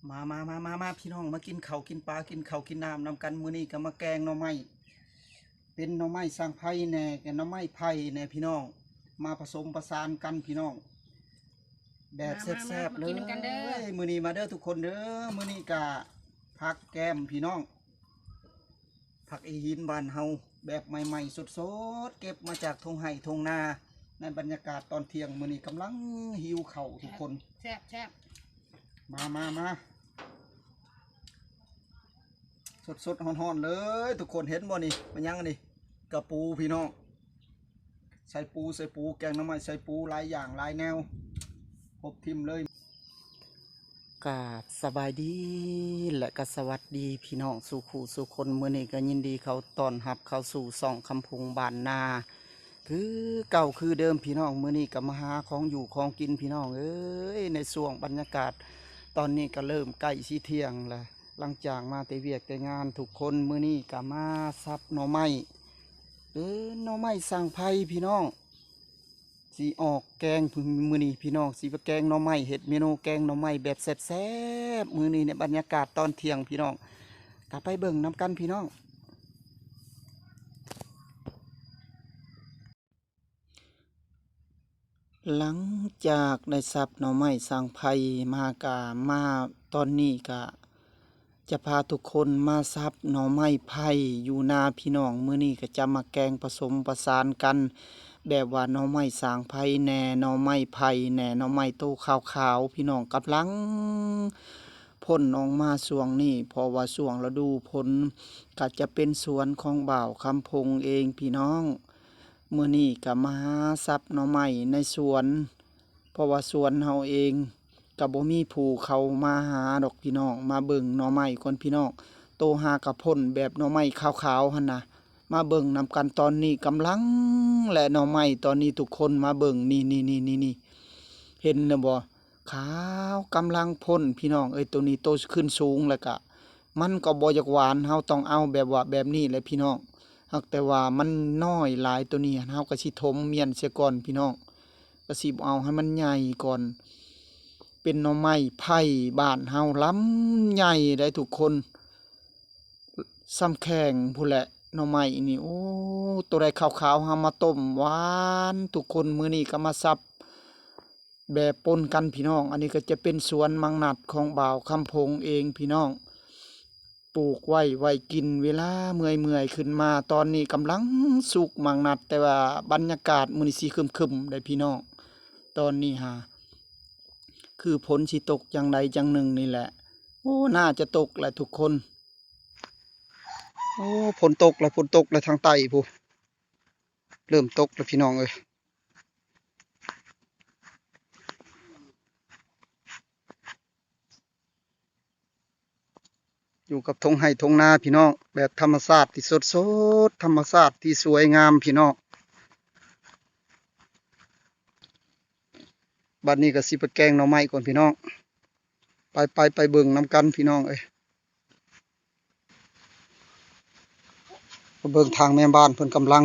มาพี่น้องมากินข้าวกินปลากินข้าวกินน้ำนำกันมื้อนี้ก็มาแกงหน่อไม้เป็นหน่อไม้สร้างไผ่แหน่กับหน่อไม้ไผ่แหน่พี่น้องมาผสมประสานกันพี่น้องแบบแซ่บๆเลยมื้อนี้มาเด้อทุกคนเด้อมื้อนี้ก็ผักแก้มพี่น้องผักอีหินบ้านเฮาแบบใหม่ๆสดๆเก็บมาจากทงไห่ทงนาในบรรยากาศตอนเที่ยงมื้อนี้กำลังหิวข้าวทุกคนแซ่บมาสดฮ้อนๆเลยทุกคนเห็นบ่นี่มันยังนี่กระปูพี่น้องใส่ปูแกงน้ำมันใส่ปูหลายอย่างหลายแนวครบทิมเลยกาบสบายดีและก็สวัสดีพี่น้องสู่คู่สู่คนมื้อนี้ก็ยินดีเขาต้อนรับเข้าสู่ส่องคำพุงบ้านนาคือเก่าคือเดิมพี่น้องมื้อนี้ก็มาหาของอยู่ของกินพี่น้องเอ้ยในช่วงบรรยากาศตอนนี้ก็เริ่มใกล้สิเที่ยงแล้วหลังจากมาแต่เวียกแต่งานทุกคนมื้อนี้ก็มาซับหน่อไม้หน่อไม้สร้างไผ่พี่น้องสีออกแกงมื้อนี้พี่น้องสีแกงหน่อไม้เห็ดเมนูแกงหน่อไม้แบบแซ่บๆมื้อนี้ในบรรยากาศตอนเที่ยงพี่น้องก็ไปเบิ่งน้ำกันพี่น้องหลังจากได้ซับหน่อไม้สร้างไผ่มากะมาตอนนี้กะจะพาทุกคนมาซับหน่อไม้ไผ่อยู่นาพี่น้องมื้อนี้ก็จะมาแกงผสมประสานกันแบบว่าหน่อไม้สร้างไผ่แหน่หน่อไม้ไผ่แหน่หน่อไม้โตขาวๆพี่น้องกำลังพ่นออกมาช่วงนี้เพราะว่าช่วงฤดูฝนก็จะเป็นสวนของบ่าวคำพงเองพี่น้องมื้อนี้ก็มาซับหน่อไม้ในสวนเพราะว่าสวนเฮาเองก็บ่มีผู้เขามาหาดอกพี่น้องมาเบิ่งหน่อไม้ก่อนพี่น้องโตหากระพ่นแบบหน่อไม้ขาวๆหั่นน่ะมาเบิ่งนำกันตอนนี้กำลังและหน่อไม้ตอนนี้ทุกคนมาเบิ่งนี่เห็นนะบ่ขาวกำลังพ่นพี่น้องตัวนี้โตขึ้นสูงแล้วก็มันก็บ่อยากหวานเฮาต้องเอาแบบว่าแบบนี้แหละพี่น้องหากแต่ว่ามันน้อยหลายตัวนี้เฮาก็สิถมเมียนเสียก่อนพี่น้องก็สิเอาให้มันใหญ่ก่อนเป็นหน่อไม้ไผ่บ้านเฮาล้ำใหญ่ได้ทุกคนซ้ำแข้งพู้นแหละหน่อไม้นี่โอ้ตัวใดขาวๆเฮามาต้มหวานทุกคนมื้อนี้ก็มาซับแบบปนกันพี่น้องอันนี้ก็จะเป็นสวนมังนัดของบ่าวคำพงเองพี่น้องปลูกไว้กินเวลาเมื่อยขึ้นมาตอนนี้กำลังสุกมังนัดแต่ว่าบรรยากาศมื้อนี้สิครึมๆได้พี่น้องตอนนี้คือฝนสิตกจังใดจังหนึ่งนี่แหละโอ้น่าจะตกแหละทุกคนโอ้ฝนตกแล้วทางใต้ผู้เริ่มตกแล้วพี่น้องเอ้ยอยู่กับทงไห่ทงนาพี่น้องแบบธรรมชาติที่สดธรรมชาติที่สวยงามพี่น้องบัดนี้ก็สิไปแกงหน่อไม้ก่อนพี่น้องไปเบิ่งน้ำกันพี่น้องเอ้ยเบิ่งทางแม่บ้านเพิ่นกำลัง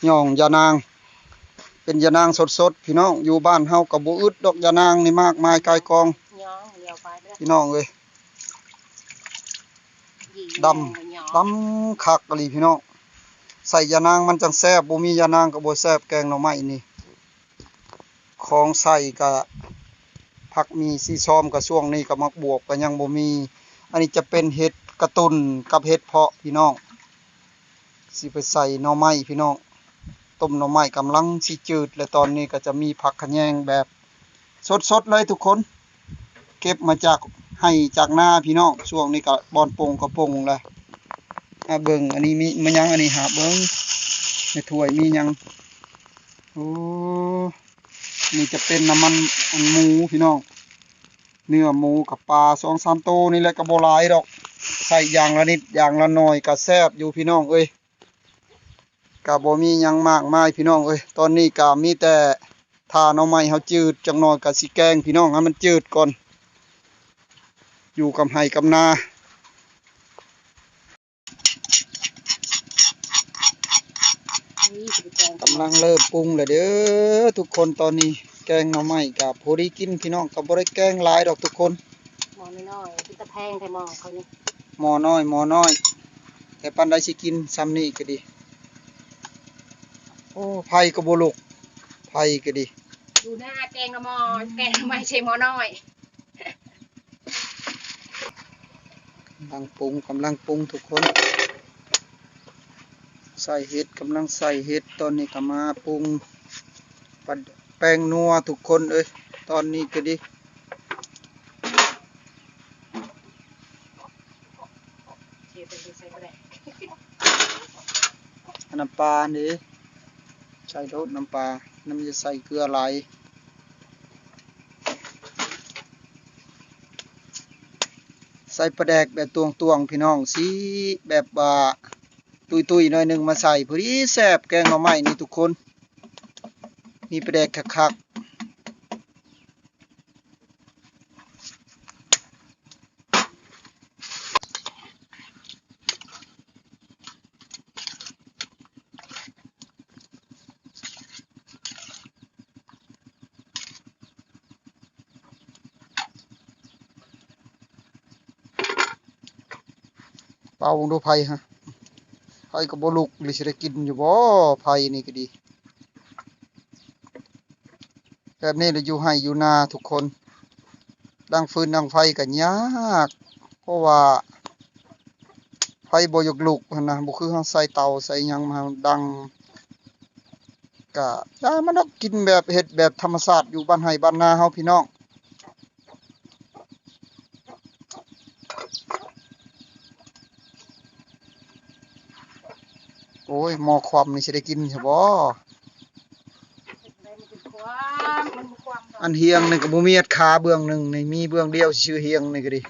ย่องยานางเป็นยานางสดพี่น้องอยู่บ้านเฮากับบ่อึดดอกยานางนี่มากมายกายกองพี่น้องเอ้ยดำคักอีหลีพี่น้องใส่ยานางมันจังแซ่บบ่มียานางก็บ่แซ่บแกงหน่อไม้นี่ของใส่ก็ผักมีสีซ้อมก็ช่วงนี้ก็มักบวบก็ยังบ่มีอันนี้จะเป็นเห็ดกระตุนกับเห็ดเพาะพี่น้องสิไปใส่หน่อไม้พี่น้องต้มหน่อไม้กำลังสิจืดและตอนนี้ก็จะมีผักขะแยงแบบสดเลยทุกคนเก็บมาจากให้จากนาพี่น้องช่วงนี้ก็บอนปงก็ปงแล้วเบิ่งอันนี้มีมันยังอันนี้หาเบิ่งในถ้วยมียังโอ้นี่จะเป็นน้ำมันหมูพี่น้องเนื้อหมูกับปลา2-3โตนี่แหละก็บ่หลายดอกใส่อย่างละนิดอย่างละหน่อยก็แซ่บอยู่พี่น้องเอ้ยก็บ่มีหยังมากมายพี่น้องเอ้ยตอนนี้ก็มีแต่ถ้าหน่อไม้เฮาจืดจังน้อยก็สิแกงพี่น้องให้มันจืดก่อนอยู่กับไร่กับนากำลังเริ่มปรุงเลยเด้อทุกคนตอนนี้แกงหน่อไม้กับพอดีกินพี่น้องก็บ่ได้แกงหลายดอกทุกคน หมอ อน้อยๆเป็นตะแพงแต่หมอเขานี่หมอน้อยแต่ปันได้สิกินซ้ำนี่ก็ดีโอ้ไผก็บ่ลุกไผก็ดีดูหน้าแกงละหมอแกงไม่ใช่หมอน้อยกำลังปรุงทุกคนใส่เห็ดกำลังใส่เห็ดตอนนี้ก็มาปรุงปัดแป้งนัวทุกคนเอ้ยตอนนี้ก็ดีเชียเป็นใส่ก็ได้น้ำปลานี่ใส่รสน้ำปลาน้ำจะใส่เกลือไหลายใส่ปลาแดกแบบตวงพี่น้องสิแบบว่าตุยหน่อยหนึ่งมาใส่พอดีแซ่บแกงหน่อไม้นี่ทุกคนมีปลาแดกคักๆเป่าดูไผ่ฮะไผ่ก็บ่ลุกหรือสิได้กินอยู่บ่ไผ่นี่ก็ดีแบบนี้เราอยู่ให้อยู่นาทุกคนดังฟืนดังไฟก็ยากเพราะว่าไฟบ่ยกลุกหั่นนะบ่คือเฮาใส่เตาใส่หยังมาดังก็ได้มันต้องกินแบบเฮ็ดแบบธรรมชาติอยู่บ้านไร่บ้านนาเฮาพี่น้องโอ้ยหม้อความนี่สิได้กินใช่บ่อันเฮียงนี่ก็บ่มีอัดขาเบื้องหนึงนี่มีเบื้องเดียวชื่อเฮียงนี่ก็ดี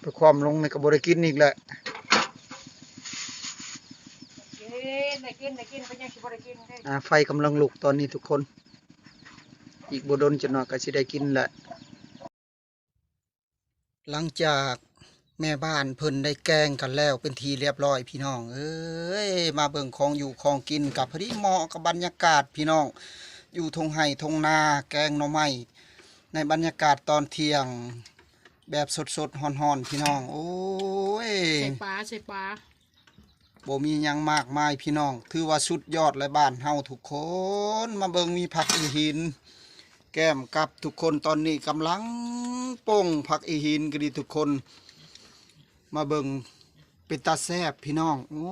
ไปความลงนี่ก็บ่ได้กินอีกแหละได้กินเป็นยังสิบ่ได้กินเด้ไฟกำลังลุกตอนนี้ทุกคนอีกบ่ดนจะหน่อยก็สิได้กินแหละหลังจากแม่บ้านเพิ่นได้แกงกันแล้วเป็นทีเรียบร้อยพี่น้องเอ้ยมาเบิ่งของอยู่ของกินกับพอดีเหมาะกับบรรยากาศพี่น้องอยู่ทงไห่ทงนาแกงหน่อไม้ในบรรยากาศตอนเที่ยงแบบสดๆฮ้อนๆพี่น้องโอ้ยใส่ปลาบ่มีหยังมากมายพี่น้องถือว่าสุดยอดเลยบ้านเฮาทุกคนมาเบิ่งมีผักอีหินแก้มกับทุกคนตอนนี้กำลังป่งผักอีหินก็ดีทุกคนมาเบิ่งเป็นตาแซ่บพี่น้องโอ้